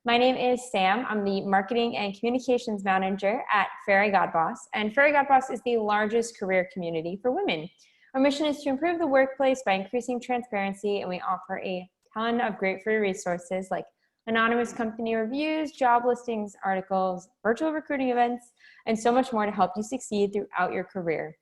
My name is Sam. I'm the Marketing and Communications Manager at Fairygodboss, and Fairygodboss is the largest career community for women. Our mission is to improve the workplace by increasing transparency, and we offer a ton of great free resources like anonymous company reviews, job listings, articles, virtual recruiting events, and so much more to help you succeed throughout your career.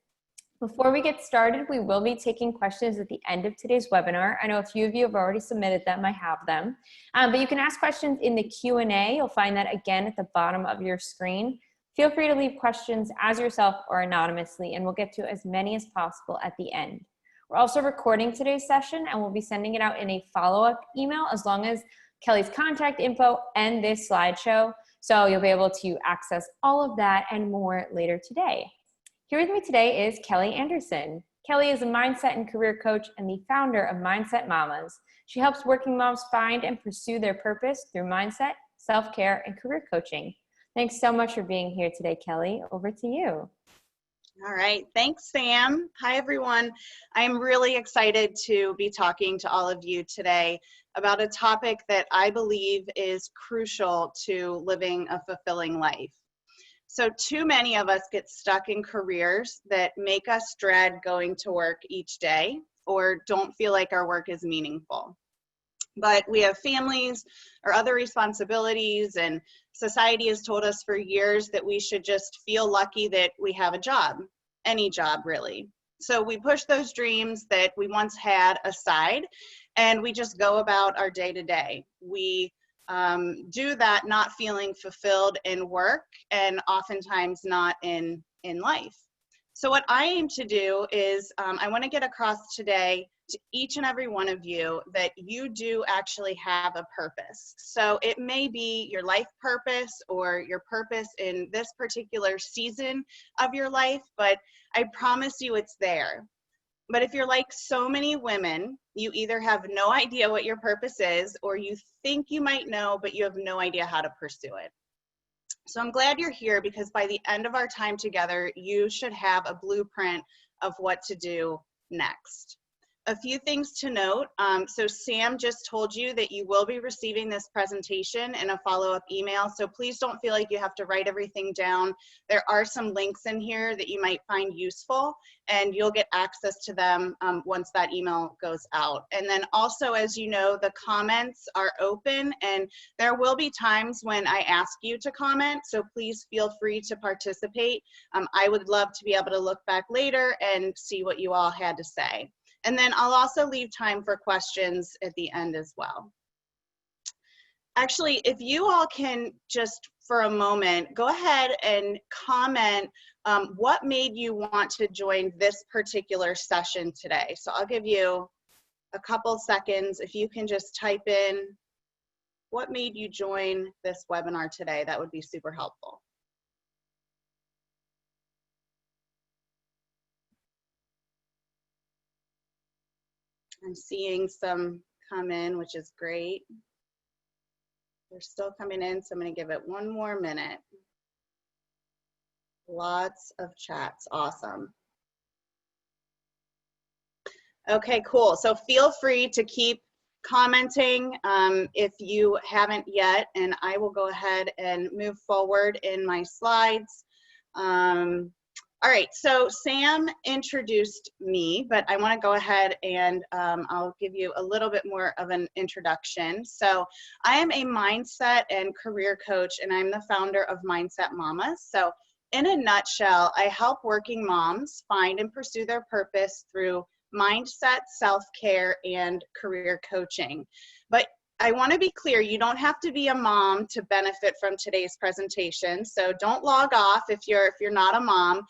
Before we get started, we will be taking questions at the end of today's webinar. I know a few of you have already submitted them. I have them. But you can ask questions in the Q&A. You'll find that again at the bottom of your screen. Feel free to leave questions as yourself or anonymously, and we'll get to as many as possible at the end. We're also recording today's session, and we'll be sending it out in a follow-up email as long as Kelly's contact info and this slideshow. So you'll be able to access all of that and more later today. Here with me today is Kelly Anderson. Kelly is a mindset and career coach and the founder of Mindset Mamas. She helps working moms find and pursue their purpose through mindset, self-care, and career coaching. Thanks so much for being here today, Kelly. Over to you. All right. Thanks, Sam. Hi, everyone. I'm really excited to be talking to all of you today about a topic that I believe is crucial to living a fulfilling life. So too many of us get stuck in careers that make us dread going to work each day or don't feel like our work is meaningful. But we have families or other responsibilities, and society has told us for years that we should just feel lucky that we have a job, any job really. So we push those dreams that we once had aside, and we just go about our day-to-day. We do that not feeling fulfilled in work and oftentimes not in life. So what I aim to do is I want to get across today to each and every one of you that you do actually have a purpose. So it may be your life purpose or your purpose in this particular season of your life, but I promise you it's there. But if you're like so many women, you either have no idea what your purpose is, or you think you might know, but you have no idea how to pursue it. So I'm glad you're here, because by the end of our time together, you should have a blueprint of what to do next. A few things to note. So Sam just told you that you will be receiving this presentation in a follow-up email. So please don't feel like you have to write everything down. There are some links in here that you might find useful, and you'll get access to them once that email goes out. And then also, as you know, the comments are open, and there will be times when I ask you to comment. So please feel free to participate. I would love to be able to look back later and see what you all had to say. And then I'll also leave time for questions at the end as well. Actually, if you all can just for a moment, go ahead and comment what made you want to join this particular session today. So I'll give you a couple seconds. If you can just type in what made you join this webinar today, that would be super helpful. I'm seeing some come in, which is great. They're still coming in, so I'm going to give it one more minute. Lots of chats. Awesome. Okay, cool. So feel free to keep commenting if you haven't yet, and I will go ahead and move forward in my slides. All right, so Sam introduced me, but I want to go ahead and I'll give you a little bit more of an introduction. So I am a mindset and career coach, and I'm the founder of Mindset Mamas. So in a nutshell, I help working moms find and pursue their purpose through mindset, self-care, and career coaching. But I want to be clear, you don't have to be a mom to benefit from today's presentation. So don't log off if you're not a mom.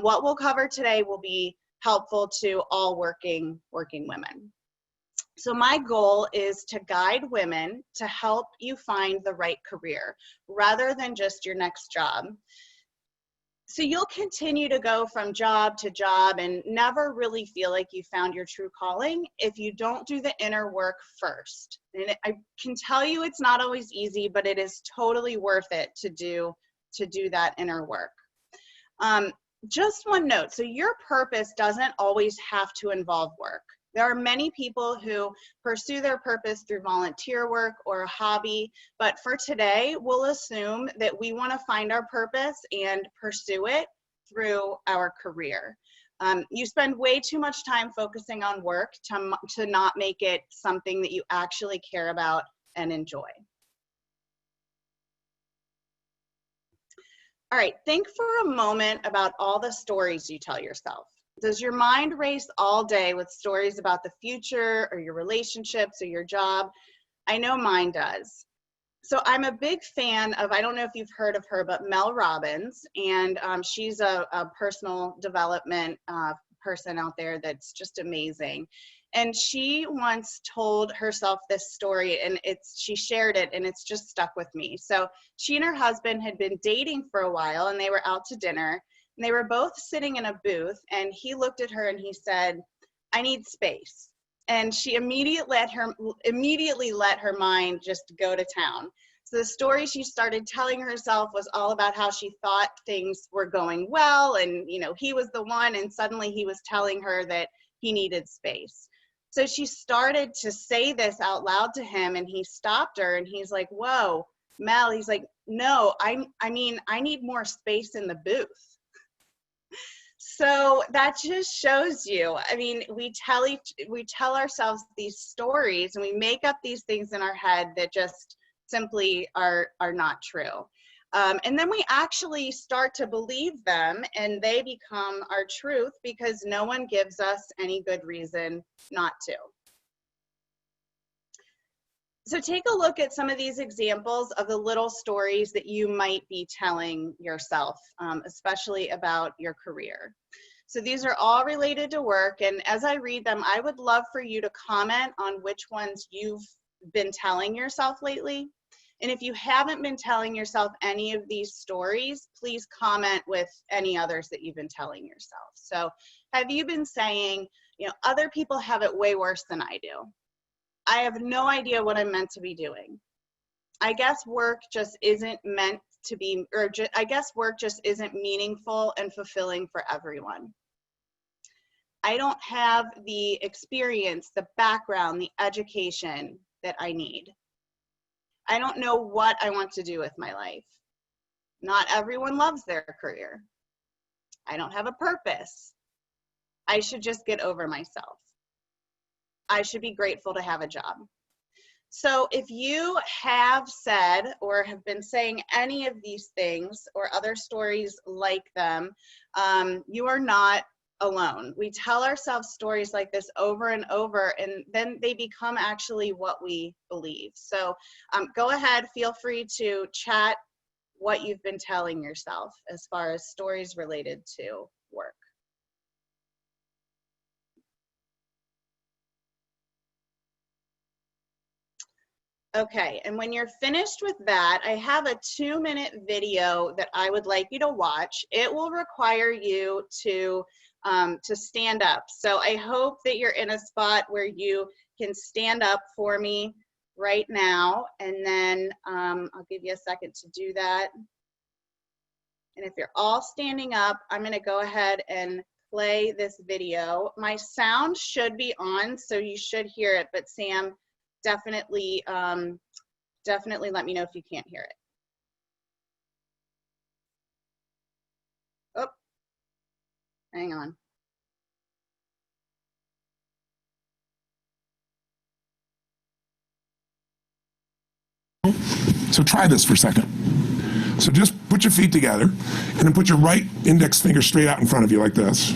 What we'll cover today will be helpful to all working women. So my goal is to guide women to help you find the right career rather than just your next job. So you'll continue to go from job to job and never really feel like you found your true calling if you don't do the inner work first. And I can tell you it's not always easy, but it is totally worth it to do that inner work. Just one note, so your purpose doesn't always have to involve work. There are many people who pursue their purpose through volunteer work or a hobby, but for today, we'll assume that we want to find our purpose and pursue it through our career. You spend way too much time focusing on work to not make it something that you actually care about and enjoy. All right, think for a moment about all the stories you tell yourself. Does your mind race all day with stories about the future or your relationships or your job? I know mine does. So I'm a big fan of, I don't know if you've heard of her, but Mel Robbins, and she's a personal development person out there that's just amazing. And she once told herself this story, and she shared it, and it's just stuck with me. So she and her husband had been dating for a while, and they were out to dinner, and they were both sitting in a booth, and he looked at her and he said, "I need space." And she immediately let her mind just go to town. So the story she started telling herself was all about how she thought things were going well, and he was the one, and suddenly he was telling her that he needed space. So she started to say this out loud to him, and he stopped her, and he's like, "Whoa, Mel," he's like, "No, I need more space in the booth." So that just shows you, I mean, we tell ourselves these stories, and we make up these things in our head that just simply are not true. And then we actually start to believe them, and they become our truth because no one gives us any good reason not to. So take a look at some of these examples of the little stories that you might be telling yourself, especially about your career. So these are all related to work, and as I read them, I would love for you to comment on which ones you've been telling yourself lately. And if you haven't been telling yourself any of these stories, please comment with any others that you've been telling yourself. So have you been saying, other people have it way worse than I do. I have no idea what I'm meant to be doing. I guess work just isn't meant to be, I guess work just isn't meaningful and fulfilling for everyone. I don't have the experience, the background, the education that I need. I don't know what I want to do with my life. Not everyone loves their career. I don't have a purpose. I should just get over myself. I should be grateful to have a job. So if you have said or have been saying any of these things or other stories like them, you are not alone. We tell ourselves stories like this over and over, and then they become actually what we believe. So go ahead, feel free to chat what you've been telling yourself as far as stories related to work. Okay, and when you're finished with that, I have a 2-minute video that I would like you to watch. It will require you to stand up. So I hope that you're in a spot where you can stand up for me right now, and then I'll give you a second to do that. And if you're all standing up, I'm going to go ahead and play this video. My sound should be on, so you should hear it, but Sam, definitely let me know if you can't hear it. Oh, hang on. So try this for a second. So just put your feet together and then put your right index finger straight out in front of you like this,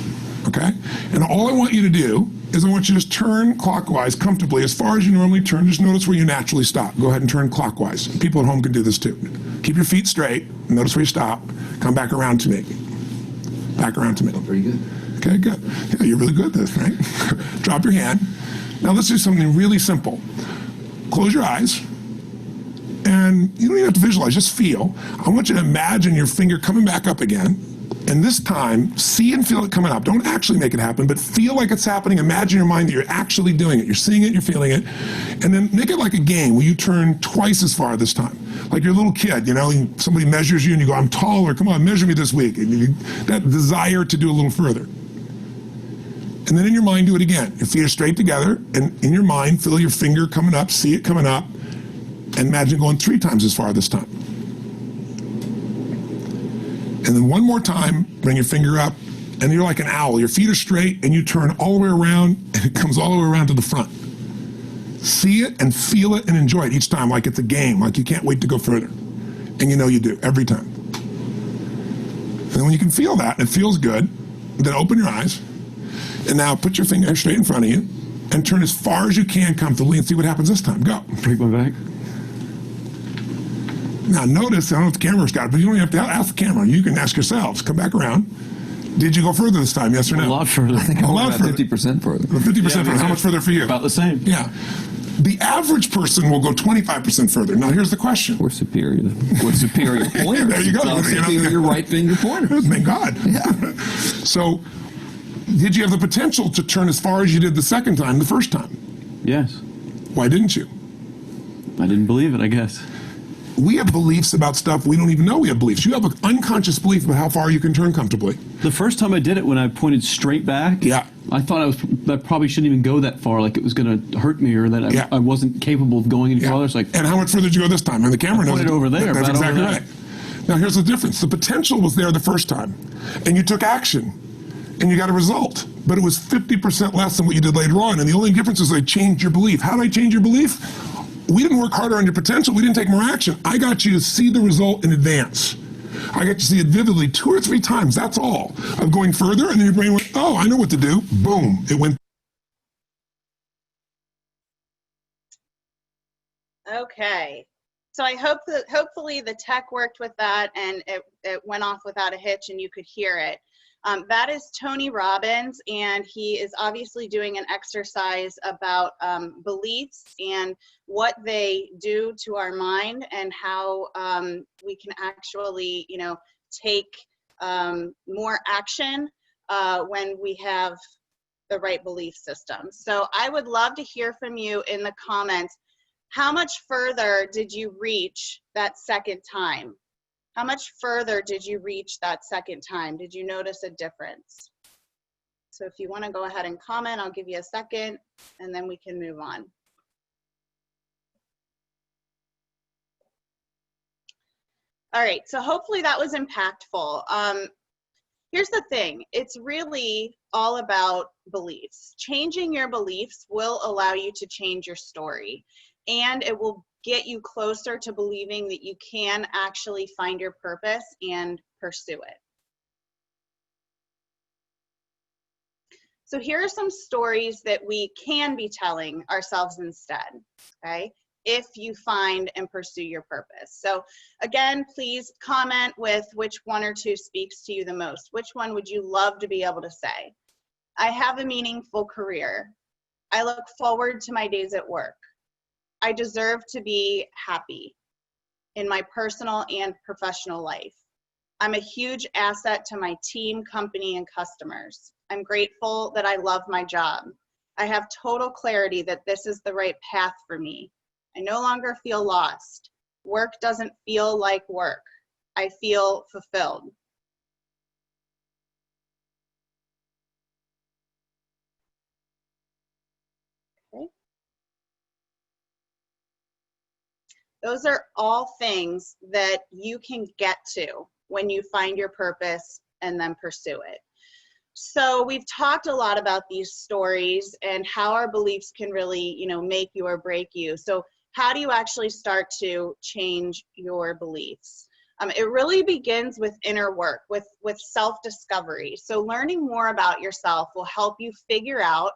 okay? And all I want you to do is I want you to just turn clockwise comfortably as far as you normally turn. Just notice where you naturally stop. Go ahead and turn clockwise. People at home can do this too. Keep your feet straight. Notice where you stop. Come back around to me. Back around to me. Very good. Okay, good. Yeah, you're really good at this, right? Drop your hand. Now let's do something really simple. Close your eyes. And you don't even have to visualize, just feel. I want you to imagine your finger coming back up again. And this time, see and feel it coming up. Don't actually make it happen, but feel like it's happening. Imagine in your mind that you're actually doing it. You're seeing it, you're feeling it. And then make it like a game where you turn twice as far this time. Like you're a little kid, somebody measures you and you go, I'm taller, come on, measure me this week. And that desire to do a little further. And And then in your mind, do it again. Your feet are straight together, and in your mind, feel your finger coming up, see it coming up, and imagine going 3 times as far this time. And then one more time, bring your finger up, and you're like an owl. Your feet are straight, and you turn all the way around, and it comes all the way around to the front. See it and feel it and enjoy it each time, like it's a game, like you can't wait to go further. And you know you do, every time. And then when you can feel that, and it feels good, then open your eyes, and now put your finger straight in front of you, and turn as far as you can comfortably, and see what happens this time. Go. Break my back. Now notice, I don't know if the camera's got it, but you don't have to ask the camera. You can ask yourselves. Come back around. Did you go further this time, yes or no? A lot further. I think A I'm lot about further. 50% further. 50% further. How much further for you? About the same. Yeah. The average person will go 25% further. Now here's the question. We're superior. We're superior pointers. There you go. It's superior right finger pointers. Thank God. Yeah. So, did you have the potential to turn as far as you did the second time, the first time? Yes. Why didn't you? I didn't believe it, I guess. We have beliefs about stuff we don't even know we have beliefs. You have an unconscious belief about how far you can turn comfortably. The first time I did it, when I pointed straight back, Yeah. I thought I probably shouldn't even go that far, like it was going to hurt me or that Yeah. I wasn't capable of going any Yeah. farther. It's like, And how much further did you go this time? And the camera knows. pointed over there, That's about exactly over right. there. Now here's the difference. The potential was there the first time, and you took action, and you got a result. But it was 50% less than what you did later on. And the only difference is I changed your belief. How did I change your belief? We didn't work harder on your potential. We didn't take more action. I got you to see the result in advance. I got you to see it vividly 2 or 3 times. That's all. Of going further, and then your brain went, oh, I know what to do. Boom. It went. Okay. So I hope that hopefully the tech worked with that and it went off without a hitch and you could hear it. That is Tony Robbins, and he is obviously doing an exercise about beliefs and what they do to our mind and how we can actually, take more action when we have the right belief system. So I would love to hear from you in the comments. How much further did you reach that second time? How much further did you reach that second time? Did you notice a difference? So if you want to go ahead and comment, I'll give you a second and then we can move on. All right, so hopefully that was impactful. Here's the thing, it's really all about beliefs. Changing your beliefs will allow you to change your story, and it will get you closer to believing that you can actually find your purpose and pursue it. So here are some stories that we can be telling ourselves instead, okay? If you find and pursue your purpose. So again, please comment with which 1 or 2 speaks to you the most. Which one would you love to be able to say? I have a meaningful career. I look forward to my days at work. I deserve to be happy in my personal and professional life. I'm a huge asset to my team, company, and customers. I'm grateful that I love my job. I have total clarity that this is the right path for me. I no longer feel lost. Work doesn't feel like work. I feel fulfilled. Okay. Those are all things that you can get to when you find your purpose and then pursue it. So we've talked a lot about these stories and how our beliefs can really, make you or break you. So how do you actually start to change your beliefs? It really begins with inner work, with self-discovery. So learning more about yourself will help you figure out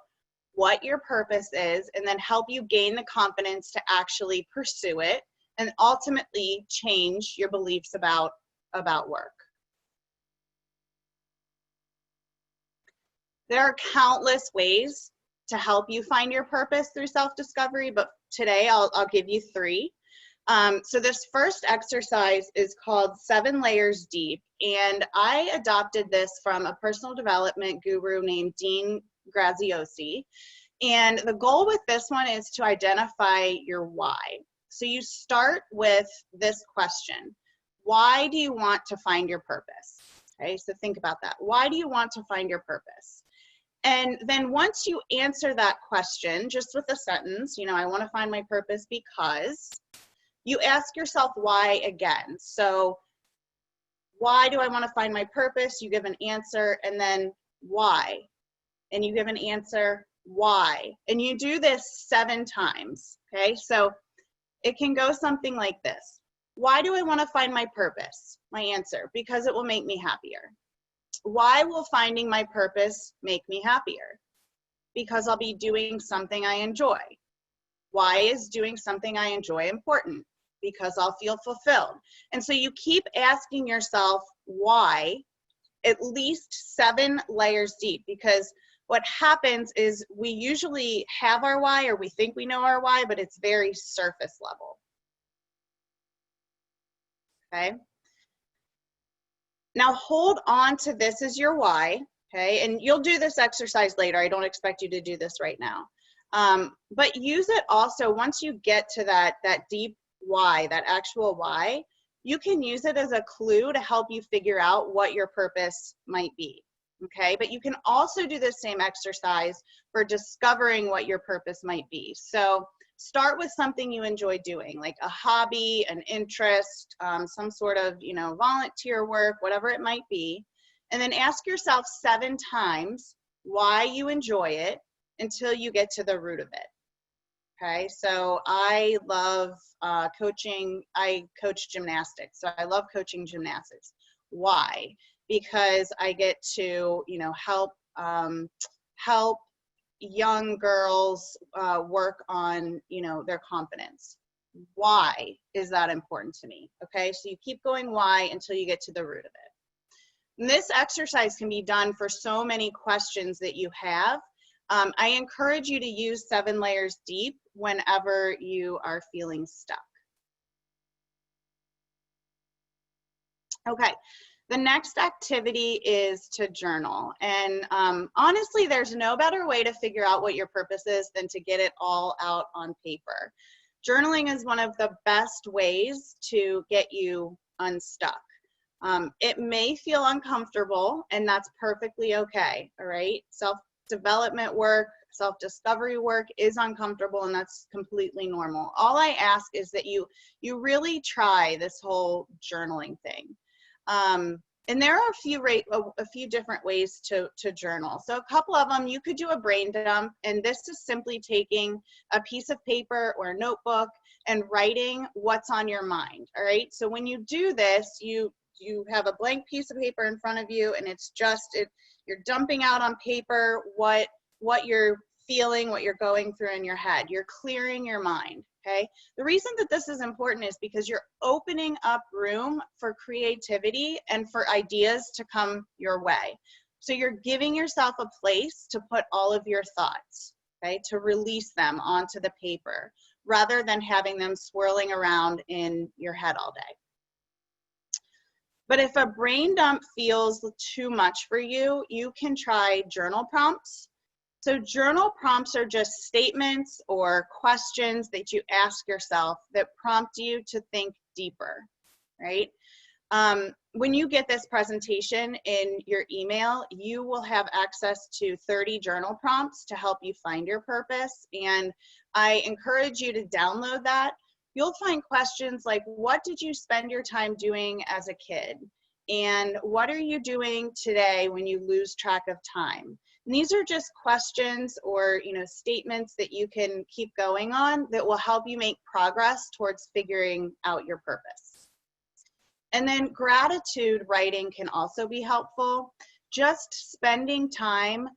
what your purpose is and then help you gain the confidence to actually pursue it and ultimately change your beliefs about work. There are countless ways to help you find your purpose through self-discovery, but today I'll give you 3. So this first exercise is called 7 Layers Deep, and I adopted this from a personal development guru named Dean Graziosi. And the goal with this one is to identify your why. So you start with this question: why do you want to find your purpose? Okay, so think about that. Why do you want to find your purpose? And then once you answer that question, just with a sentence, I want to find my purpose because, you ask yourself why again. So why do I want to find my purpose? You give an answer, and then why? And you give an answer, why? And you do this 7 times, okay? So it can go something like this. Why do I want to find my purpose? My answer, because it will make me happier. Why will finding my purpose make me happier? Because I'll be doing something I enjoy. Why is doing something I enjoy important? Because I'll feel fulfilled. And so you keep asking yourself why at least 7 layers deep, because what happens is we usually have our why, or we think we know our why, but it's very surface level. Okay. Now hold on to this as your why, okay? And you'll do this exercise later. I don't expect you to do this right now. But use it also once you get to that deep why, that actual why, you can use it as a clue to help you figure out what your purpose might be, okay? But you can also do the same exercise for discovering what your purpose might be. So start with something you enjoy doing, like a hobby, an interest, some sort of, volunteer work, whatever it might be. And then ask yourself 7 times why you enjoy it until you get to the root of it. Okay, so I love coaching. I coach gymnastics, so I love coaching gymnastics. Why? Because I get to, help young girls work on, their confidence. Why is that important to me? Okay, so you keep going why until you get to the root of it. And this exercise can be done for so many questions that you have. I encourage you to use 7 layers deep whenever you are feeling stuck. Okay, the next activity is to journal. And honestly, there's no better way to figure out what your purpose is than to get it all out on paper. Journaling is one of the best ways to get you unstuck. It may feel uncomfortable, and that's perfectly okay, all right? Self-development work, self-discovery work is uncomfortable, and that's completely normal. All I ask is that you really try this whole journaling thing. And there are a few different ways to journal. So a couple of them, you could do a brain dump, and this is simply taking a piece of paper or a notebook and writing what's on your mind, all right? So when you do this, you have a blank piece of paper in front of you, and it's just, you're dumping out on paper what you're feeling, what you're going through in your head. You're clearing your mind, okay? The reason that this is important is because you're opening up room for creativity and for ideas to come your way. So you're giving yourself a place to put all of your thoughts, okay, to release them onto the paper rather than having them swirling around in your head all day. But if a brain dump feels too much for you, you can try journal prompts. So journal prompts are just statements or questions that you ask yourself that prompt you to think deeper, right? When you get this presentation in your email, you will have access to 30 journal prompts to help you find your purpose. And I encourage you to download that. You'll find questions like, what did you spend your time doing as a kid? And what are you doing today when you lose track of time? And these are just questions or statements that you can keep going on that will help you make progress towards figuring out your purpose. And then gratitude writing can also be helpful. Just spending time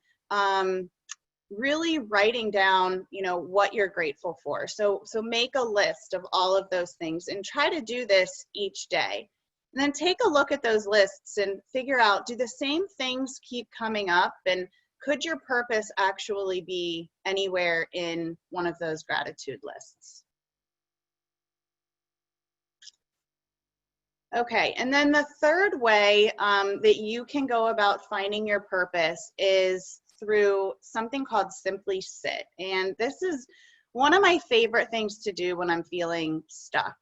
really writing down, what you're grateful for. So make a list of all of those things and try to do this each day. And then take a look at those lists and figure out, do the same things keep coming up? And could your purpose actually be anywhere in one of those gratitude lists? Okay, and then the third way that you can go about finding your purpose is through something called Simply Sit. And this is one of my favorite things to do when I'm feeling stuck.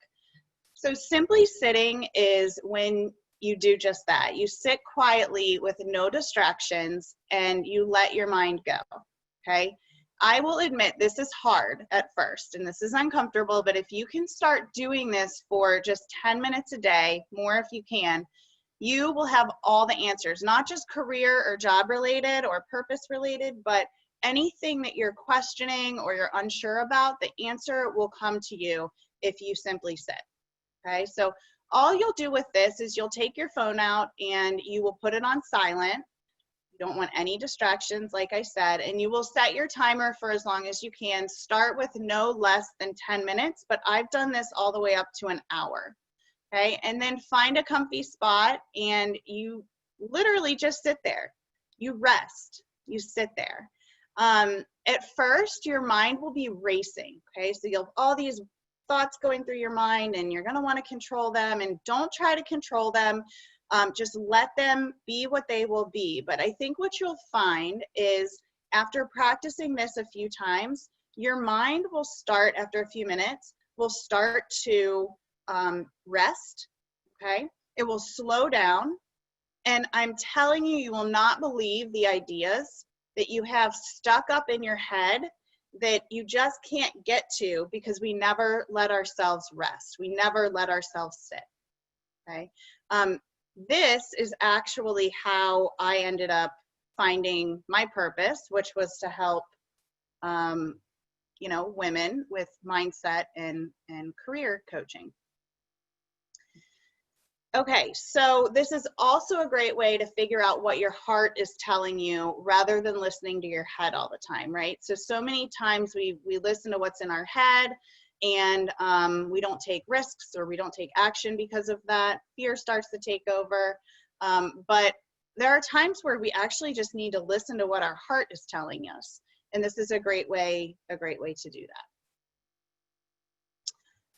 So simply sitting is when you do just that. You sit quietly with no distractions and you let your mind go, okay? I will admit this is hard at first and this is uncomfortable, but if you can start doing this for just 10 minutes a day, more if you can, you will have all the answers, not just career or job related or purpose related, but anything that you're questioning or you're unsure about, the answer will come to you if you simply sit, okay? So all you'll do with this is you'll take your phone out and you will put it on silent. You don't want any distractions, like I said, and you will set your timer for as long as you can. Start with no less than 10 minutes, but I've done this all the way up to an hour, okay? And then find a comfy spot and you literally just sit there. You rest, you sit there. At first, your mind will be racing, okay? So you'll have all these thoughts going through your mind and you're gonna wanna control them, and don't try to control them. Just let them be what they will be. But I think what you'll find is after practicing this a few times, your mind will start, after a few minutes, will start to rest, okay? It will slow down. And I'm telling you, you will not believe the ideas that you have stuck up in your head that you just can't get to because we never let ourselves rest. We never let ourselves sit, okay? This is actually how I ended up finding my purpose, which was to help, you know, women with mindset and career coaching. Okay, so this is also a great way to figure out what your heart is telling you rather than listening to your head all the time, right? So many times we listen to what's in our head and we don't take risks or we don't take action because of that. Fear starts to take over. But there are times where we actually just need to listen to what our heart is telling us. And this is a great way to do that.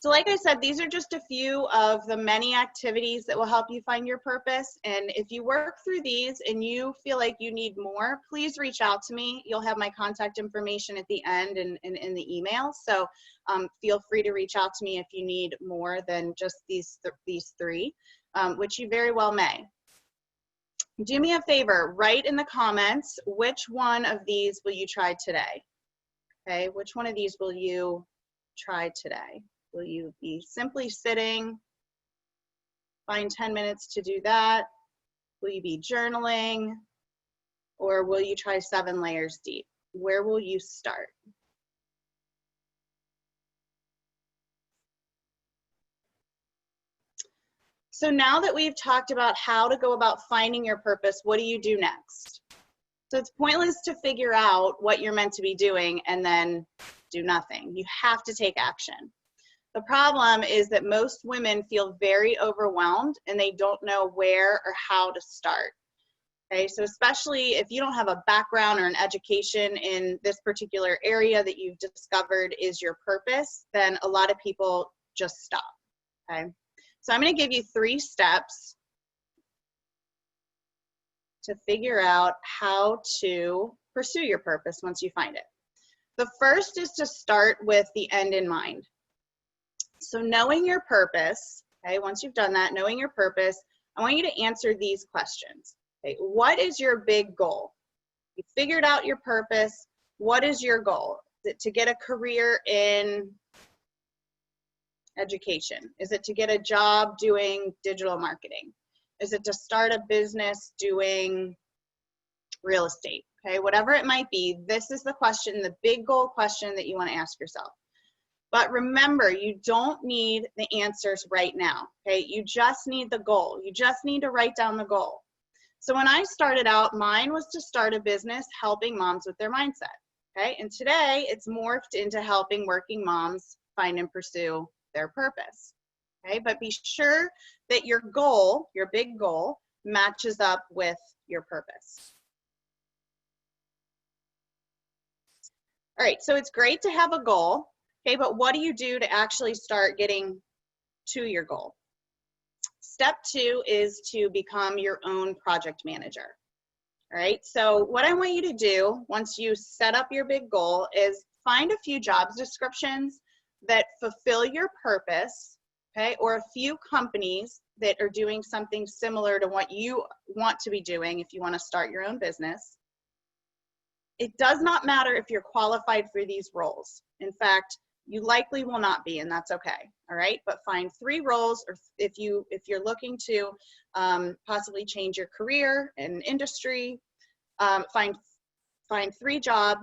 So like I said, these are just a few of the many activities that will help you find your purpose. And if you work through these and you feel like you need more, please reach out to me. You'll have my contact information at the end and in the email. So feel free to reach out to me if you need more than just these three, which you very well may. Do me a favor, write in the comments, which one of these will you try today? Okay, which one of these will you try today? Will you be simply sitting, find 10 minutes to do that? Will you be journaling? Or will you try 7 layers deep? Where will you start? So now that we've talked about how to go about finding your purpose, what do you do next? So it's pointless to figure out what you're meant to be doing and then do nothing. You have to take action. The problem is that most women feel very overwhelmed and they don't know where or how to start. Okay, so especially if you don't have a background or an education in this particular area that you've discovered is your purpose, then a lot of people just stop. Okay, so I'm going to give you 3 steps to figure out how to pursue your purpose once you find it. The first is to start with the end in mind. So knowing your purpose, okay, once you've done that, knowing your purpose, I want you to answer these questions. Okay, what is your big goal? You figured out your purpose. What is your goal? Is it to get a career in education? Is it to get a job doing digital marketing? Is it to start a business doing real estate? Okay, whatever it might be, this is the question, the big goal question that you want to ask yourself. But remember, you don't need the answers right now, okay? You just need the goal. You just need to write down the goal. So when I started out, mine was to start a business helping moms with their mindset, okay? And today, it's morphed into helping working moms find and pursue their purpose, okay? But be sure that your goal, your big goal, matches up with your purpose. All right, so it's great to have a goal. Okay, but what do you do to actually start getting to your goal? Step 2 is to become your own project manager. All right, so what I want you to do once you set up your big goal is find a few job descriptions that fulfill your purpose okay, or a few companies that are doing something similar to what you want to be doing if you want to start your own business. It does not matter if you're qualified for these roles. In fact, you likely will not be, and that's okay, all right? But find 3 roles, or if you're looking to possibly change your career and industry, find 3 job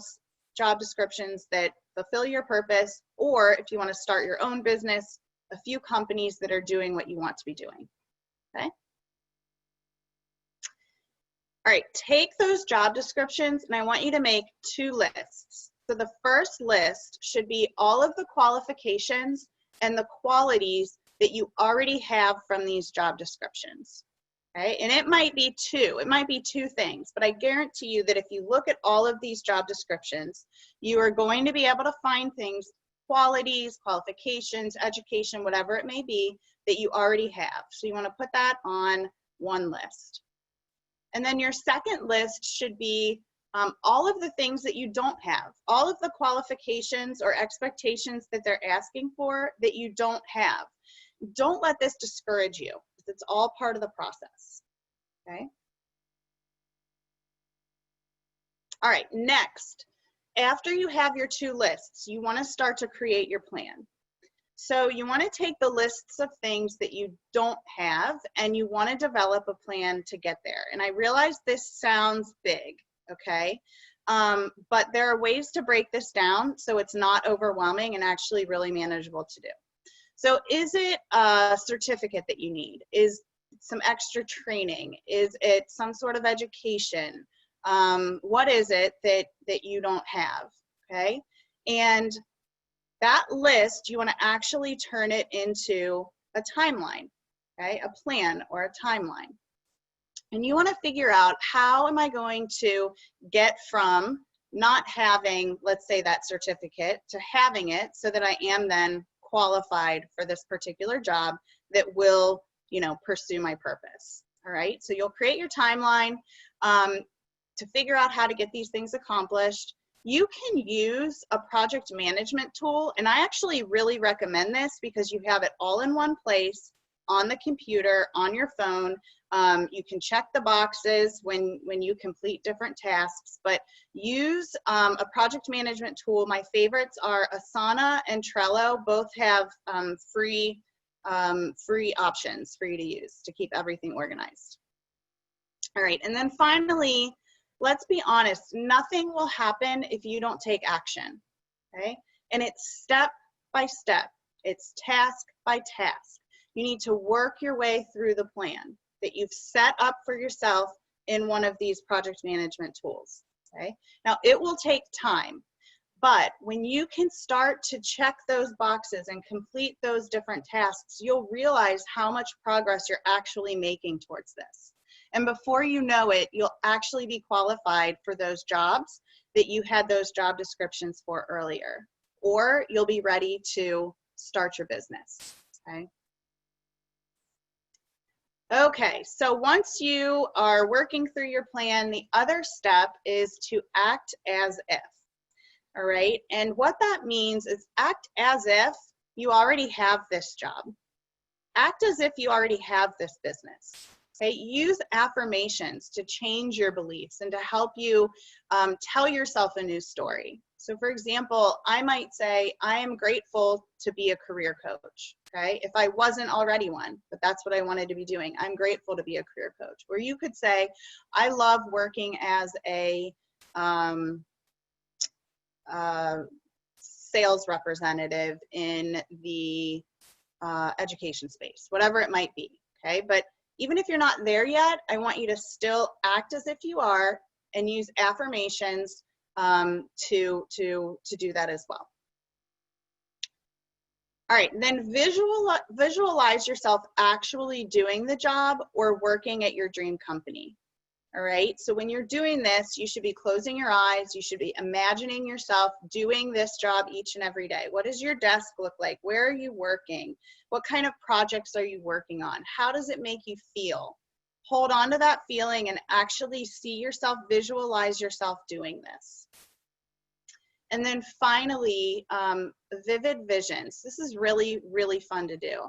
descriptions that fulfill your purpose, or if you want to start your own business, a few companies that are doing what you want to be doing, okay? All right, take those job descriptions and I want you to make 2 lists. So the first list should be all of the qualifications and the qualities that you already have from these job descriptions, okay? And it might be 2 things, but I guarantee you that if you look at all of these job descriptions, you are going to be able to find things, qualities, qualifications, education, whatever it may be, that you already have. So you want to put that on one list. And then your second list should be all of the things that you don't have, all of the qualifications or expectations that they're asking for that you don't have. Don't let this discourage you. It's all part of the process, okay? All right, next, after you have your 2 lists, you want to start to create your plan. So you want to take the lists of things that you don't have and you want to develop a plan to get there. And I realize this sounds big, okay? But there are ways to break this down so it's not overwhelming and actually really manageable to do. So is it a certificate that you need? Is it some extra training? Is it some sort of education? What is it that you don't have, okay? And that list, you want to actually turn it into a timeline, okay? A plan or a timeline. And you want to figure out, how am I going to get from not having, let's say, that certificate to having it so that I am then qualified for this particular job that will, you know, pursue my purpose, all right? So you'll create your timeline to figure out how to get these things accomplished. You can use a project management tool, and I actually really recommend this because you have it all in one place, on the computer, on your phone. You can check the boxes when you complete different tasks, but use a project management tool. My favorites are Asana and Trello. Both have free options for you to use to keep everything organized. All right, and then finally, let's be honest, nothing will happen if you don't take action, okay? And it's step by step. It's task by task. You need to work your way through the plan that you've set up for yourself in one of these project management tools, okay? Now, it will take time, but when you can start to check those boxes and complete those different tasks, you'll realize how much progress you're actually making towards this. And before you know it, you'll actually be qualified for those jobs that you had those job descriptions for earlier, or you'll be ready to start your business, okay? Okay, so once you are working through your plan, the other step is to act as if, all right? And what that means is act as if you already have this job. Act as if you already have this business. Okay, use affirmations to change your beliefs and to help you tell yourself a new story. So for example, I might say, I am grateful to be a career coach, okay? If I wasn't already one, but that's what I wanted to be doing. I'm grateful to be a career coach. Or you could say, I love working as a sales representative in the education space, whatever it might be, okay? But even if you're not there yet, I want you to still act as if you are and use affirmations to do that as well. All right, then visualize yourself actually doing the job or working at your dream company. All right, so when you're doing this, you should be closing your eyes. You should be imagining yourself doing this job each and every day. What does your desk look like? Where are you working? What kind of projects are you working on? How does it make you feel? Hold on to that feeling and actually see yourself, visualize yourself doing this. And then finally, vivid visions. This is really, really fun to do.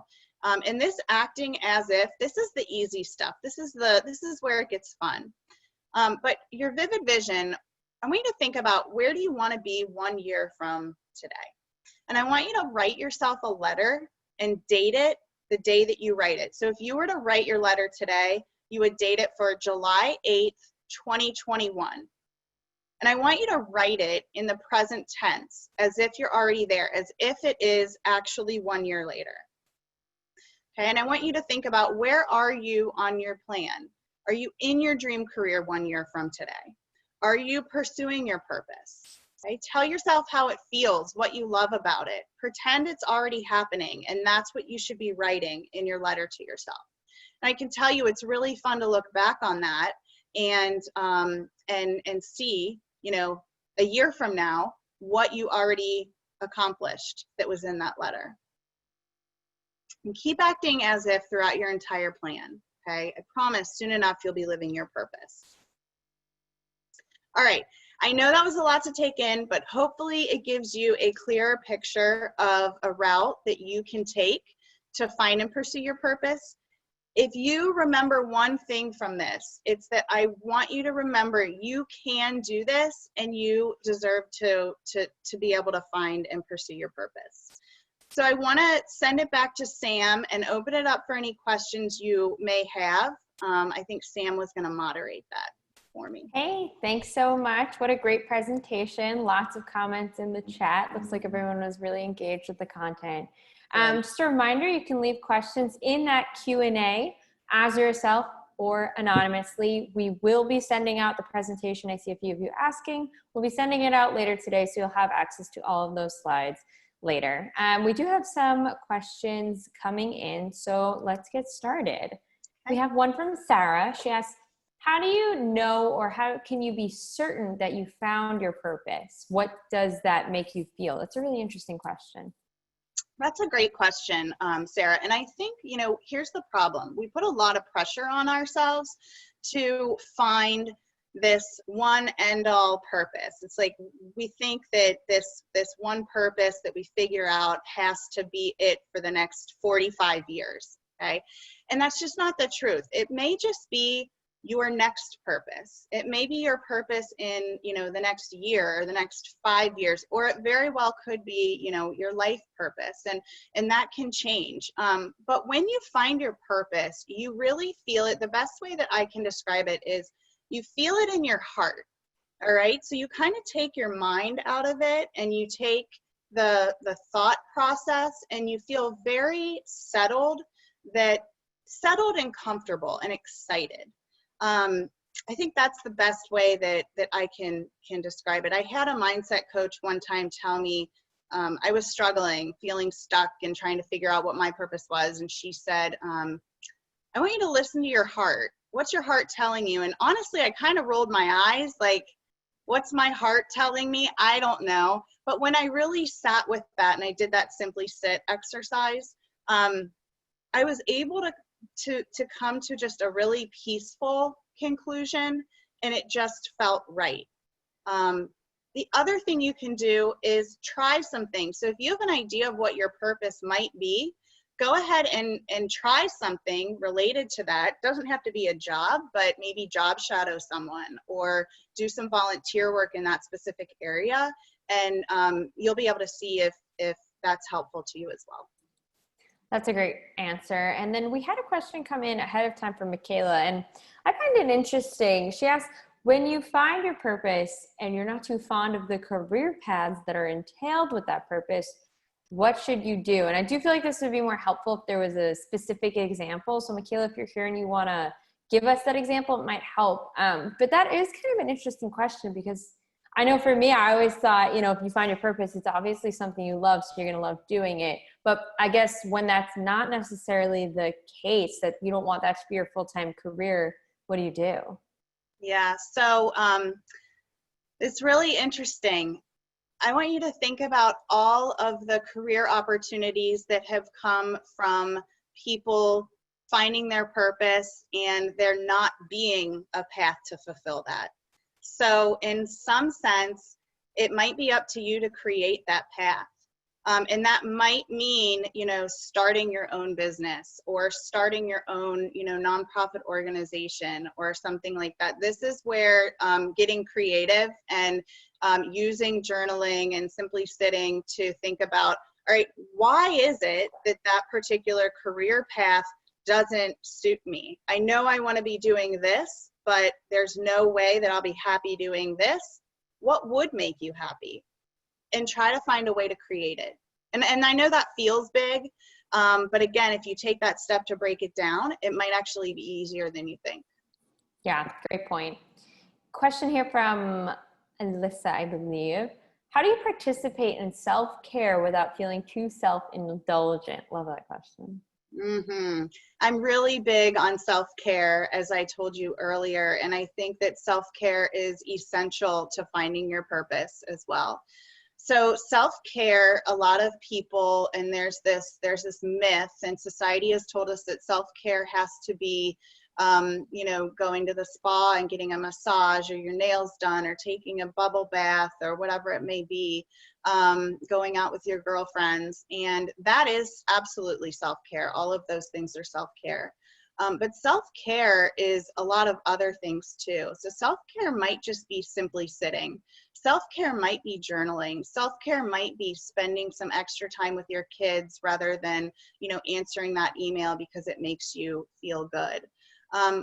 And this acting as if, this is the easy stuff. This is where it gets fun. But your vivid vision, I want you to think about, where do you want to be 1 year from today? And I want you to write yourself a letter and date it the day that you write it. So if you were to write your letter today, you would date it for July 8th, 2021. And I want you to write it in the present tense, as if you're already there, as if it is actually 1 year later. Okay, and I want you to think about, where are you on your plan? Are you in your dream career 1 year from today? Are you pursuing your purpose? Okay, tell yourself how it feels, what you love about it. Pretend it's already happening, and that's what you should be writing in your letter to yourself. And I can tell you, it's really fun to look back on that and see, you know, a year from now, what you already accomplished that was in that letter. And keep acting as if throughout your entire plan. Okay, I promise soon enough you'll be living your purpose. All right, I know that was a lot to take in, but hopefully it gives you a clearer picture of a route that you can take to find and pursue your purpose. If you remember one thing from this, it's that I want you to remember you can do this, and you deserve to be able to find and pursue your purpose. So I want to send it back to Sam and open it up for any questions you may have. I think Sam was going to moderate that for me. Hey, thanks so much. What a great presentation. Lots of comments in the chat. Looks like everyone was really engaged with the content. Just a reminder, you can leave questions in that Q&A as yourself or anonymously. We will be sending out the presentation. I see a few of you asking. We'll be sending it out later today, so you'll have access to all of those slides later. We do have some questions coming in, so let's get started. We have one from Sarah. She asks, how do you know, or how can you be certain that you found your purpose? What does that make you feel? That's a really interesting question. That's a great question, Sarah. And I think, you know, here's the problem. We put a lot of pressure on ourselves to find this one end-all purpose. It's like we think that this one purpose that we figure out has to be it for the next 45 years, okay? And that's just not the truth. It may just be your next purpose. It may be your purpose in, you know, the next year or the next 5 years, or it very well could be, you know, your life purpose, and that can change. But when you find your purpose, you really feel it. The best way that I can describe it is you feel it in your heart. All right, so you kind of take your mind out of it, and you take the thought process, and you feel very settled and comfortable and excited. I think that's the best way that I can describe it. I had a mindset coach one time tell me I was struggling, feeling stuck, and trying to figure out what my purpose was. And she said, I want you to listen to your heart. What's your heart telling you? And honestly, I kind of rolled my eyes like, what's my heart telling me? I don't know. But when I really sat with that and I did that simply sit exercise, I was able to come to just a really peaceful conclusion, and it just felt right. The other thing you can do is try something. So if you have an idea of what your purpose might be, go ahead and try something related to that. It doesn't have to be a job, but maybe job shadow someone or do some volunteer work in that specific area, and you'll be able to see if that's helpful to you as well. That's a great answer. And then we had a question come in ahead of time from Michaela, and I find it interesting. She asked, when you find your purpose and you're not too fond of the career paths that are entailed with that purpose, what should you do? And I do feel like this would be more helpful if there was a specific example. So Michaela, if you're here and you want to give us that example, it might help. But that is kind of an interesting question, because I know for me, I always thought, you know, if you find your purpose, it's obviously something you love, so you're going to love doing it. But I guess when that's not necessarily the case, that you don't want that to be your full-time career, what do you do? Yeah, so it's really interesting. I want you to think about all of the career opportunities that have come from people finding their purpose and there not being a path to fulfill that. So in some sense, it might be up to you to create that path. And that might mean, starting your own business or starting your own, nonprofit organization or something like that. This is where getting creative and using journaling and simply sitting to think about, all right, why is it that that particular career path doesn't suit me? I know I want to be doing this, but there's no way that I'll be happy doing this. What would make you happy? And try to find a way to create it. And I know that feels big, but again, if you take that step to break it down, it might actually be easier than you think. Yeah, great point. Question here from Alyssa, I believe. How do you participate in self-care without feeling too self-indulgent? Love that question. I'm really big on self-care, as I told you earlier, and I think that self-care is essential to finding your purpose as well. So self-care, a lot of people, and there's this myth, and society has told us that self-care has to be, going to the spa and getting a massage or your nails done or taking a bubble bath or whatever it may be, going out with your girlfriends. And that is absolutely self-care. All of those things are self-care. But self-care is a lot of other things too. So self-care might just be simply sitting. Self-care might be journaling. Self-care might be spending some extra time with your kids rather than, answering that email because it makes you feel good.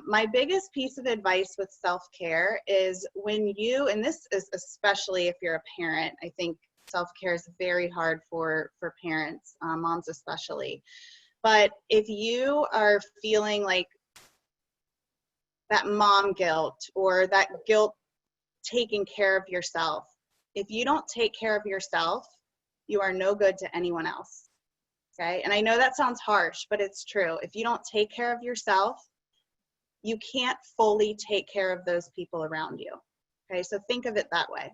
My biggest piece of advice with self-care is when you, and this is especially if you're a parent, I think self-care is very hard for parents, moms especially. But if you are feeling like that mom guilt or that guilt taking care of yourself, if you don't take care of yourself, you are no good to anyone else. Okay? And I know that sounds harsh, but it's true. If you don't take care of yourself, you can't fully take care of those people around you. Okay? So think of it that way.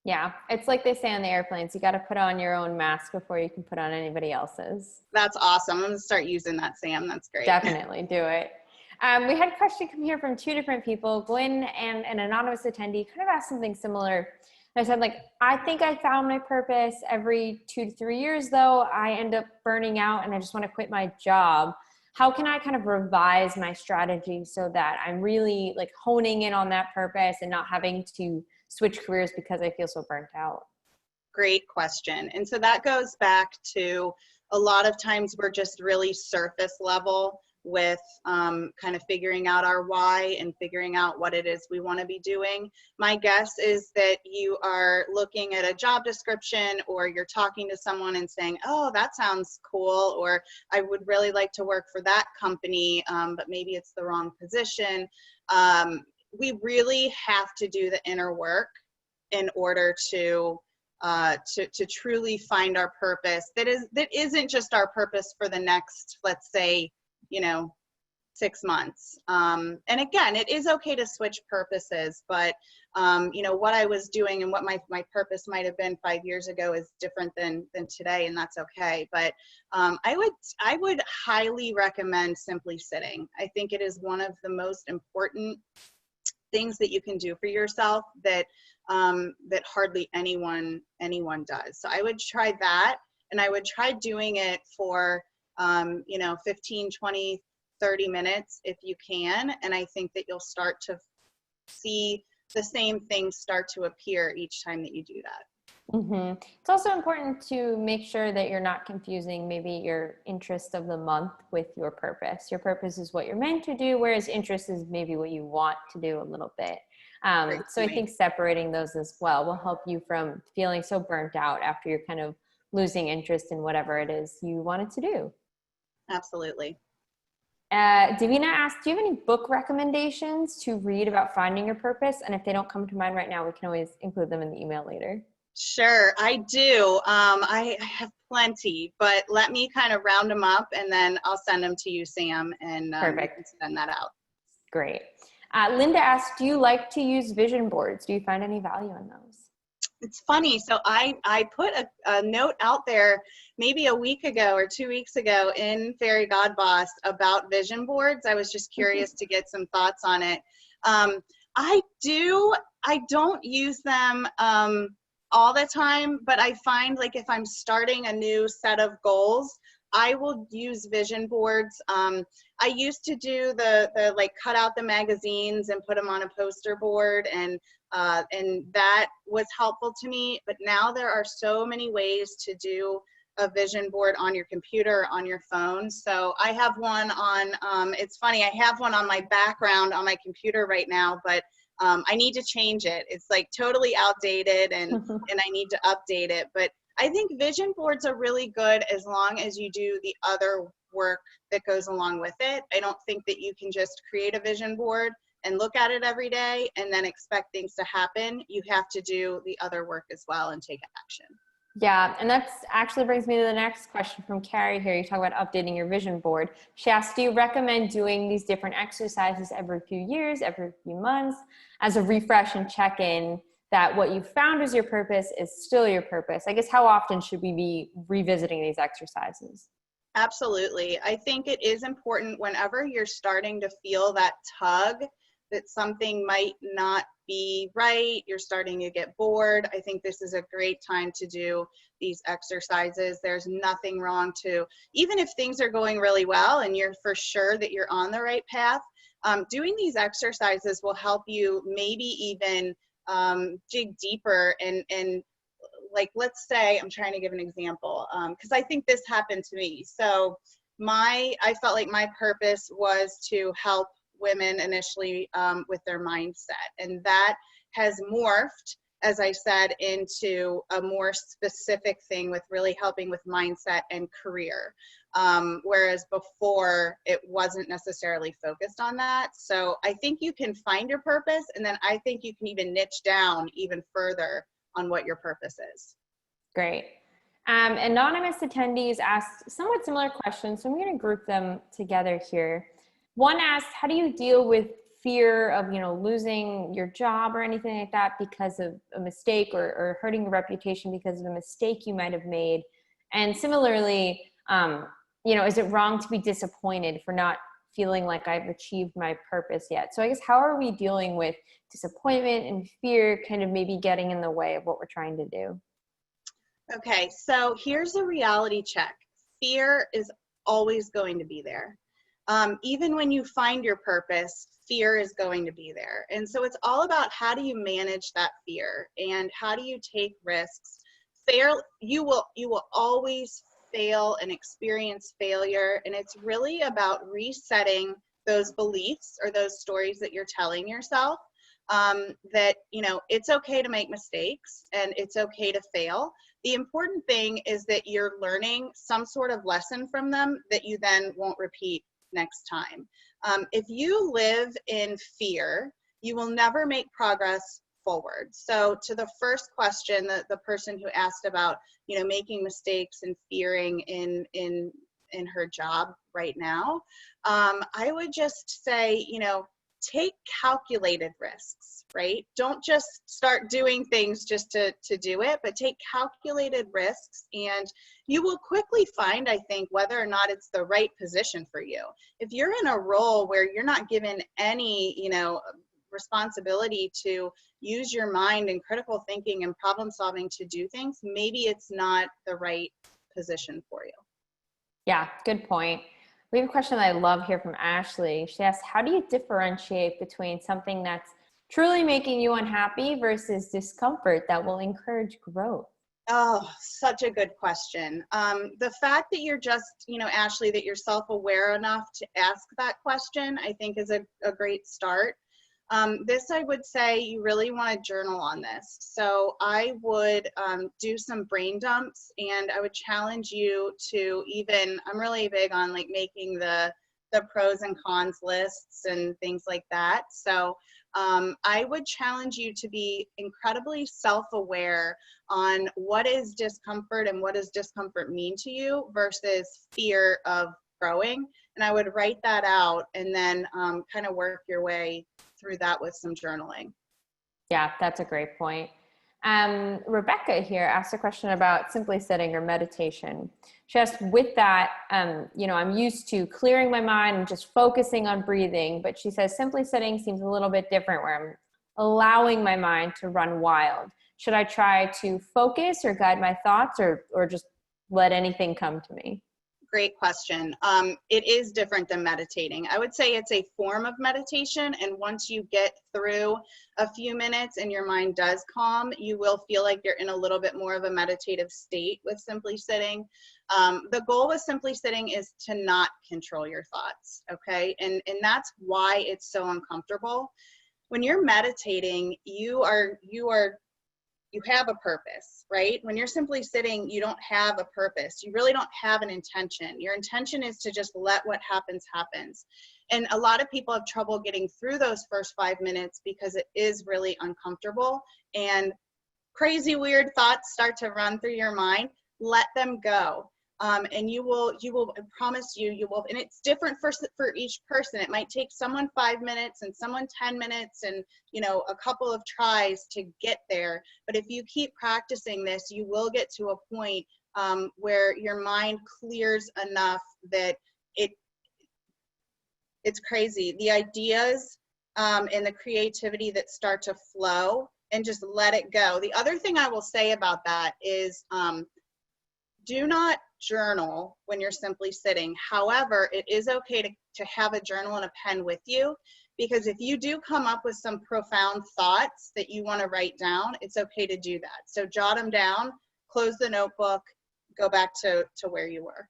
Yeah, it's like they say on the airplanes, you got to put on your own mask before you can put on anybody else's. That's awesome. I'm going to start using that, Sam. That's great. Definitely do it. We had a question come here from two different people. Gwen and an anonymous attendee kind of asked something similar. I said, I think I found my purpose. Every 2 to 3 years, though, I end up burning out and I just want to quit my job. How can I kind of revise my strategy so that I'm really honing in on that purpose and not having to switch careers because I feel so burnt out? Great question. And so that goes back to a lot of times we're just really surface level with kind of figuring out our why and figuring out what it is we want to be doing. My guess is that you are looking at a job description or you're talking to someone and saying, oh, that sounds cool, or I would really like to work for that company, but maybe it's the wrong position. We really have to do the inner work in order to truly find our purpose. That isn't just our purpose for the next, let's say, 6 months. And again, it is okay to switch purposes, but what I was doing and what my purpose might have been 5 years ago is different than today, and that's okay. But I would highly recommend simply sitting. I think it is one of the most important things that you can do for yourself that hardly anyone does. So I would try that, and I would try doing it for 15, 20, 30 minutes if you can, and I think that you'll start to see the same things start to appear each time that you do that. Mm-hmm. It's also important to make sure that you're not confusing maybe your interest of the month with your purpose. Your purpose is what you're meant to do, whereas interest is maybe what you want to do a little bit. So I think separating those as well will help you from feeling so burnt out after you're kind of losing interest in whatever it is you wanted to do. Absolutely. Davina asked, do you have any book recommendations to read about finding your purpose? And if they don't come to mind right now, we can always include them in the email later. Sure, I do. I have plenty, but let me kind of round them up and then I'll send them to you, Sam, and you can send that out. Great. Linda asked, do you like to use vision boards? Do you find any value in those? It's funny. So I put a note out there maybe a week ago or 2 weeks ago in Fairygodboss about vision boards. I was just curious to get some thoughts on it. I don't use them all the time, but I find like if I'm starting a new set of goals, I will use vision boards. I used to do the like cut out the magazines and put them on a poster board, and that was helpful to me. But now there are so many ways to do a vision board on your computer, on your phone. So I have one on, it's funny, I have one on my background on my computer right now, but I need to change it. It's like totally outdated, and I need to update it. But I think vision boards are really good as long as you do the other work that goes along with it. I don't think that you can just create a vision board and look at it every day and then expect things to happen. You have to do the other work as well and take action. Yeah, and that's actually brings me to the next question from Carrie here. You talk about updating your vision board. She asked, do you recommend doing these different exercises every few years, every few months, as a refresh and check-in that what you found as your purpose is still your purpose? I guess how often should we be revisiting these exercises? Absolutely. I think it is important whenever you're starting to feel that tug that something might not be right, you're starting to get bored. I think this is a great time to do these exercises. There's nothing wrong to, even if things are going really well and you're for sure that you're on the right path, doing these exercises will help you maybe even dig deeper and like, let's say, I'm trying to give an example, because I think this happened to me. So I felt like my purpose was to help women initially with their mindset. And that has morphed, as I said, into a more specific thing with really helping with mindset and career. Whereas before it wasn't necessarily focused on that. So I think you can find your purpose, and then I think you can even niche down even further on what your purpose is. Great. Anonymous attendees asked somewhat similar questions, so I'm going to group them together here. One asked, how do you deal with fear of, losing your job or anything like that because of a mistake, or hurting your reputation because of a mistake you might have made? And similarly, is it wrong to be disappointed for not feeling like I've achieved my purpose yet? So I guess how are we dealing with disappointment and fear kind of maybe getting in the way of what we're trying to do? Okay, so here's a reality check. Fear is always going to be there. Even when you find your purpose, fear is going to be there. And so it's all about how do you manage that fear and how do you take risks. You will always fail and experience failure, and it's really about resetting those beliefs or those stories that you're telling yourself, that it's okay to make mistakes and it's okay to fail. The important thing is that you're learning some sort of lesson from them that you then won't repeat next time. If you live in fear, you will never make progress forward. So to the first question, the person who asked about, making mistakes and fearing in her job right now, I would just say, take calculated risks, right? Don't just start doing things just to do it, but take calculated risks, and you will quickly find, I think, whether or not it's the right position for you. If you're in a role where you're not given any, responsibility to use your mind and critical thinking and problem solving to do things, maybe it's not the right position for you. Yeah, good point. We have a question that I love here from Ashley. She asks, how do you differentiate between something that's truly making you unhappy versus discomfort that will encourage growth? Oh, such a good question. The fact that you're just, Ashley, that you're self-aware enough to ask that question, I think is a great start. This, I would say, you really want to journal on this. So I would do some brain dumps, and I would challenge you to even, I'm really big on like making the pros and cons lists and things like that. So I would challenge you to be incredibly self-aware on what is discomfort and what does discomfort mean to you versus fear of growing. And I would write that out and then kind of work your way through that with some journaling. Yeah, that's a great point. Rebecca here asked a question about simply sitting or meditation. She asked, with that, I'm used to clearing my mind and just focusing on breathing, but she says simply sitting seems a little bit different, where I'm allowing my mind to run wild. should I try to focus or guide my thoughts, or just let anything come to me? Great question. It is different than meditating. I would say it's a form of meditation, and once you get through a few minutes and your mind does calm, you will feel like you're in a little bit more of a meditative state with simply sitting. The goal with simply sitting is to not control your thoughts, okay? And that's why it's so uncomfortable. When you're meditating, you have a purpose, right? When you're simply sitting, you don't have a purpose. You really don't have an intention. Your intention is to just let what happens, happens. And a lot of people have trouble getting through those first 5 minutes because it is really uncomfortable, and crazy, weird thoughts start to run through your mind. Let them go. And you will, I promise you will, and it's different for each person. It might take someone 5 minutes and someone 10 minutes and, a couple of tries to get there. But if you keep practicing this, you will get to a point where your mind clears enough that it's crazy. The ideas and the creativity that start to flow, and just let it go. The other thing I will say about that is, do not journal when you're simply sitting. However, it is okay to have a journal and a pen with you, because if you do come up with some profound thoughts that you want to write down, it's okay to do that. So jot them down, close the notebook, go back to where you were.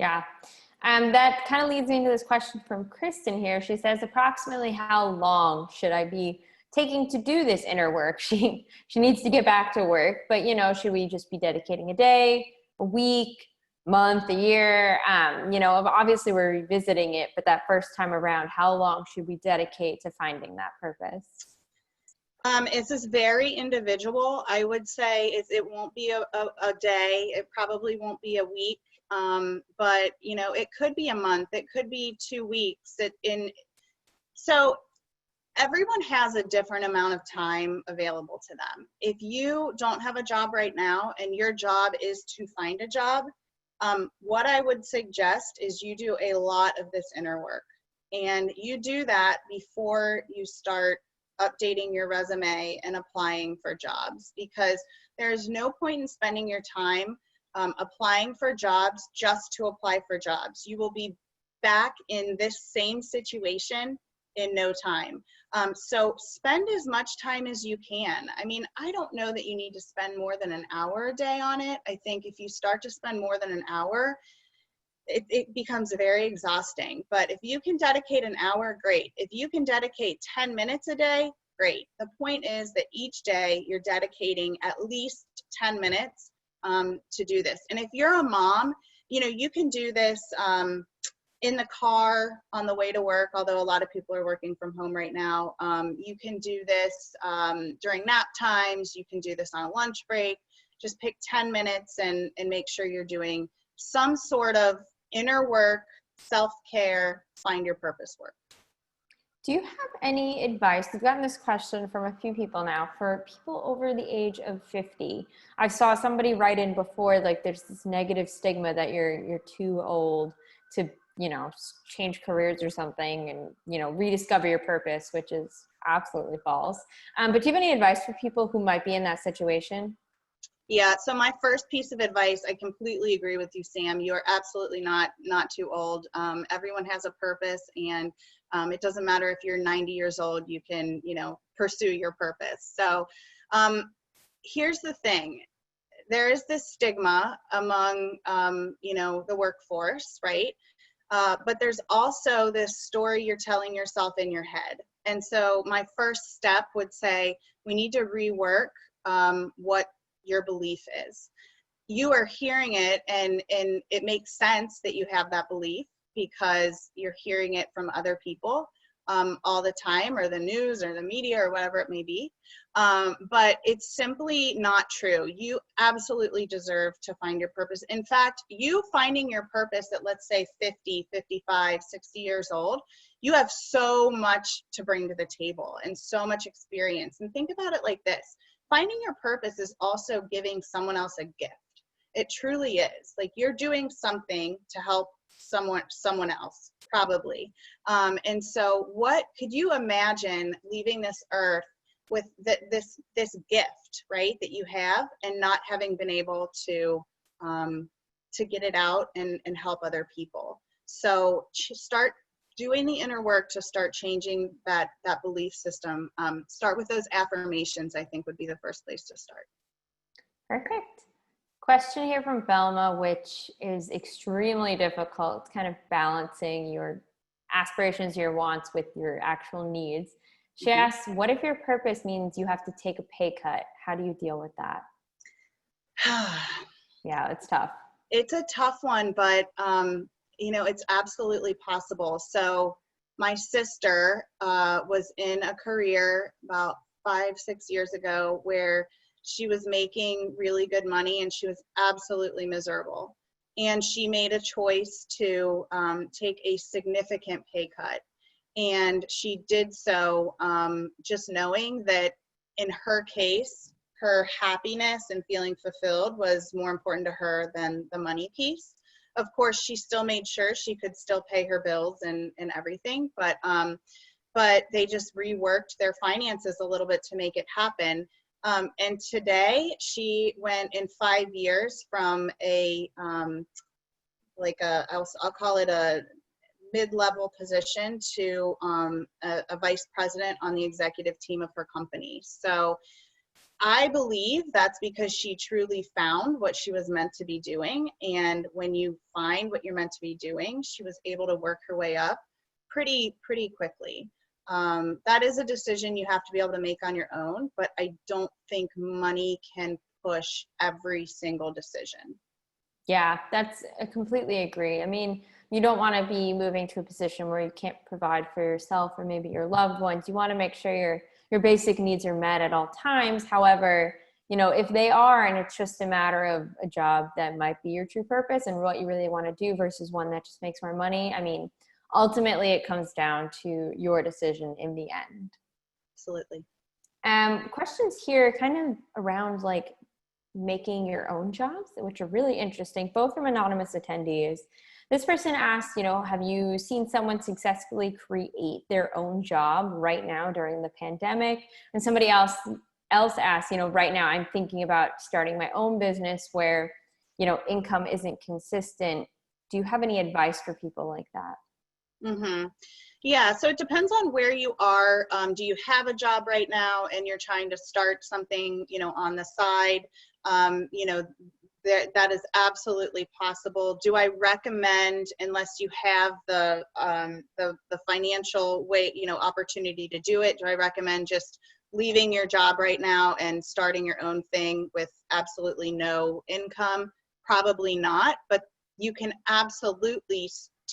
Yeah. That kind of leads me into this question from Kristen here. She says, approximately how long should I be taking to do this inner work? She needs to get back to work, but should we just be dedicating a day, a week, month, a year? Obviously we're revisiting it, but that first time around, how long should we dedicate to finding that purpose? It's just very individual. I would say it won't be a day. It probably won't be a week. But it could be a month. It could be 2 weeks. So everyone has a different amount of time available to them. If you don't have a job right now and your job is to find a job, what I would suggest is you do a lot of this inner work, and you do that before you start updating your resume and applying for jobs, because there's no point in spending your time applying for jobs just to apply for jobs. You will be back in this same situation in no time. So spend as much time as you can. I mean, I don't know that you need to spend more than an hour a day on it. I think if you start to spend more than an hour, it becomes very exhausting. But if you can dedicate an hour, great. If you can dedicate 10 minutes a day, great. The point is that each day you're dedicating at least 10 minutes to do this. And if you're a mom, you can do this in the car on the way to work, although a lot of people are working from home right now. You can do this during nap times. You can do this on a lunch break. Just pick 10 minutes and make sure you're doing some sort of inner work, self-care, find your purpose work. Do you have any advice? We've gotten this question from a few people now, for people over the age of 50. I saw somebody write in before, like there's this negative stigma that you're too old to change careers or something, and rediscover your purpose, which is absolutely false. But do you have any advice for people who might be in that situation? Yeah, so my first piece of advice, I completely agree with you, Sam. You are absolutely not too old. Everyone has a purpose, and it doesn't matter if you're 90 years old, you can pursue your purpose. So here's the thing. There is this stigma among the workforce, right? But there's also this story you're telling yourself in your head. And so my first step would say, we need to rework what your belief is. You are hearing it, and it makes sense that you have that belief because you're hearing it from other people all the time, or the news or the media or whatever it may be. But it's simply not true. You absolutely deserve to find your purpose. In fact, you finding your purpose at, let's say, 50, 55, 60 years old, you have so much to bring to the table and so much experience. And think about it like this. Finding your purpose is also giving someone else a gift. It truly is. Like, you're doing something to help someone else, probably. And so what could you imagine leaving this earth with this gift, right, that you have, and not having been able to get it out and help other people. So start doing the inner work to start changing that belief system. Start with those affirmations, I think, would be the first place to start. Perfect. Question here from Belma, which is extremely difficult, kind of balancing your aspirations, your wants with your actual needs. She asks, what if your purpose means you have to take a pay cut? How do you deal with that? Yeah, it's tough. It's a tough one, but it's absolutely possible. So my sister was in a career about 5-6 years ago where she was making really good money and she was absolutely miserable. And she made a choice to take a significant pay cut. And she did so just knowing that in her case, her happiness and feeling fulfilled was more important to her than the money piece. Of course, she still made sure she could still pay her bills and everything, but they just reworked their finances a little bit to make it happen. And today she went in 5 years from I'll call it a mid-level position to a vice president on the executive team of her company. So I believe that's because she truly found what she was meant to be doing. And when you find what you're meant to be doing, she was able to work her way up pretty quickly. That is a decision you have to be able to make on your own, but I don't think money can push every single decision. Yeah, I completely agree. I mean, you don't want to be moving to a position where you can't provide for yourself or maybe your loved ones. You want to make sure your basic needs are met at all times. However, if they are, and it's just a matter of a job that might be your true purpose and what you really want to do versus one that just makes more money, I mean, ultimately it comes down to your decision in the end. Absolutely. Questions here kind of around like making your own jobs, which are really interesting, both from anonymous attendees. This person asked, have you seen someone successfully create their own job right now during the pandemic? And somebody else asked, right now I'm thinking about starting my own business where, income isn't consistent. Do you have any advice for people like that? Mm-hmm. Yeah, so it depends on where you are. Do you have a job right now and you're trying to start something, on the side? That is absolutely possible. Do I recommend, unless you have the financial way, opportunity to do it, do I recommend just leaving your job right now and starting your own thing with absolutely no income? Probably not, but you can absolutely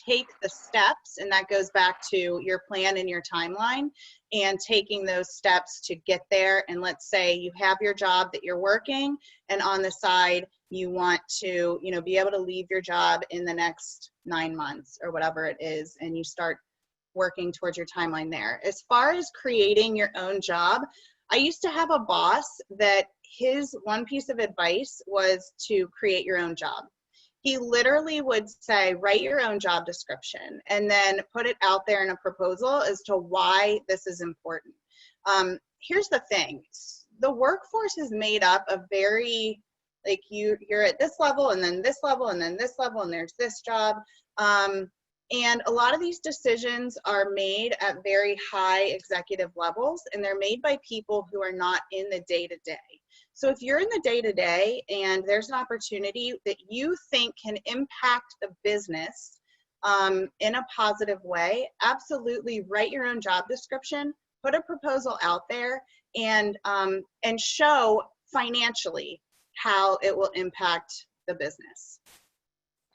take the steps, and that goes back to your plan and your timeline and taking those steps to get there. And let's say you have your job that you're working, and on the side you want to be able to leave your job in the next 9 months or whatever it is, and you start working towards your timeline there. As far as creating your own job, I used to have a boss that his one piece of advice was to create your own job. He literally would say, write your own job description and then put it out there in a proposal as to why this is important. Here's the thing. The workforce is made up of very, like you're at this level and then this level and then this level and there's this job. And a lot of these decisions are made at very high executive levels, and they're made by people who are not in the day-to-day. So if you're in the day-to-day and there's an opportunity that you think can impact the business in a positive way, absolutely write your own job description, put a proposal out there, and show financially how it will impact the business.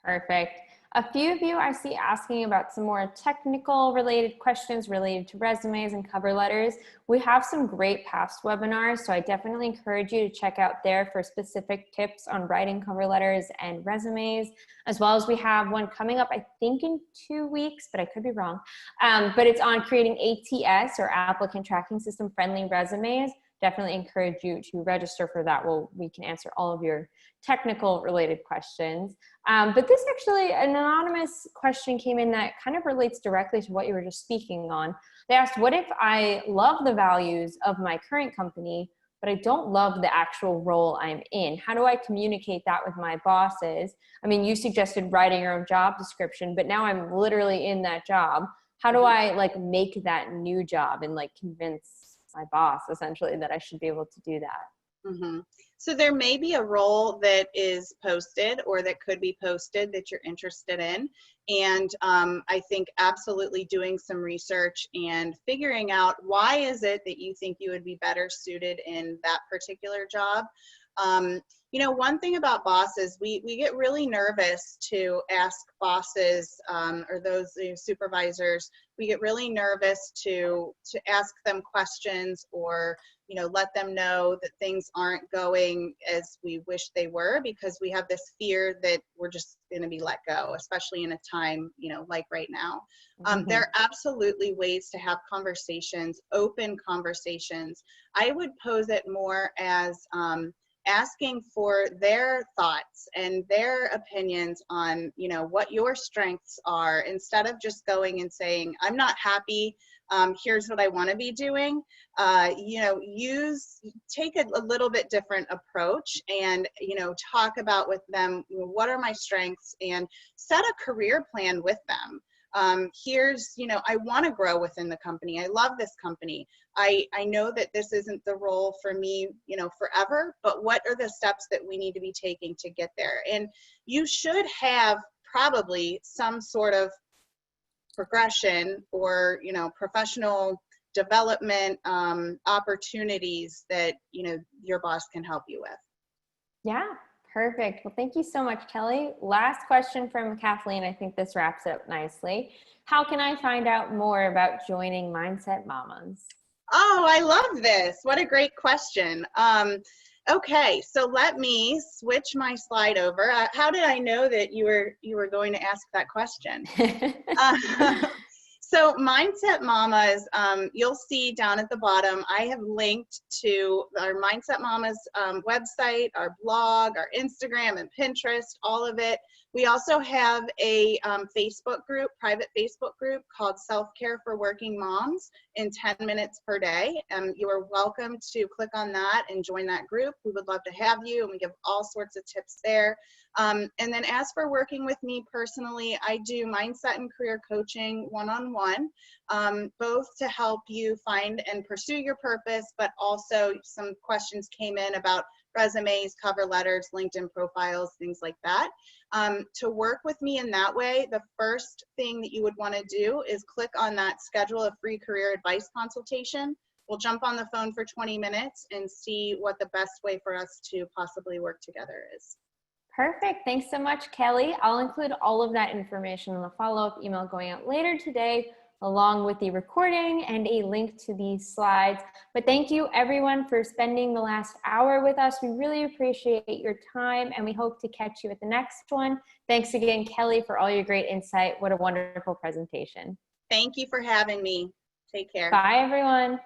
Perfect. A few of you I see asking about some more technical related questions related to resumes and cover letters. We have some great past webinars, so I definitely encourage you to check out there for specific tips on writing cover letters and resumes, as well as we have one coming up, I think in 2 weeks, but I could be wrong. But it's on creating ATS or applicant tracking system friendly resumes. definitely encourage you to register for that. We can answer all of your technical related questions. But this actually, an anonymous question came in that kind of relates directly to what you were just speaking on. They asked, what if I love the values of my current company, but I don't love the actual role I'm in? How do I communicate that with my bosses? I mean, you suggested writing your own job description, but now I'm literally in that job. How do I like make that new job and like convince my boss essentially that I should be able to do that? Mm-hmm. So there may be a role that is posted or that could be posted that you're interested in. And I think absolutely doing some research and figuring out why is it that you think you would be better suited in that particular job. You know, one thing about bosses, we get really nervous to ask bosses or those supervisors, we get really nervous to ask them questions or, you know, let them know that things aren't going as we wish they were, because we have this fear that we're just going to be let go, especially in a time, you know, like right now. There are absolutely ways to have conversations, open conversations. I would pose it more as asking for their thoughts and their opinions on, you know, what your strengths are, instead of just going and saying, I'm not happy, here's what I want to be doing. You know, take a little bit different approach and, you know, talk about with them, you know, what are my strengths, and set a career plan with them. Here's, you know, I want to grow within the company. I love this company. I know that this isn't the role for me, you know, forever, but what are the steps that we need to be taking to get there? And you should have probably some sort of progression or, you know, professional development opportunities that, you know, your boss can help you with. Yeah, perfect. Well, thank you so much, Kelly. Last question from Kathleen. I think this wraps it up nicely. How can I find out more about joining Mindset Mamas? Oh, I love this. What a great question. Okay, so let me switch my slide over. How did I know that you were going to ask that question? So Mindset Mamas, you'll see down at the bottom, I have linked to our Mindset Mamas website, our blog, our Instagram and Pinterest, all of it. We also have a Facebook group, private Facebook group called Self-Care for Working Moms in 10 minutes per day. You are welcome to click on that and join that group. We would love to have you, and we give all sorts of tips there. And then as for working with me personally, I do mindset and career coaching one-on-one, both to help you find and pursue your purpose, but also some questions came in about resumes, cover letters, LinkedIn profiles, things like that. To work with me in that way, the first thing that you would want to do is click on that schedule a free career advice consultation. We'll jump on the phone for 20 minutes and see what the best way for us to possibly work together is. Perfect. Thanks so much, Kelly. I'll include all of that information in the follow-up email going out later today, along with the recording and a link to these slides. But thank you everyone for spending the last hour with us. We really appreciate your time, and we hope to catch you at the next one. Thanks again, Kelly, for all your great insight. What a wonderful presentation. Thank you for having me. Take care. Bye, everyone.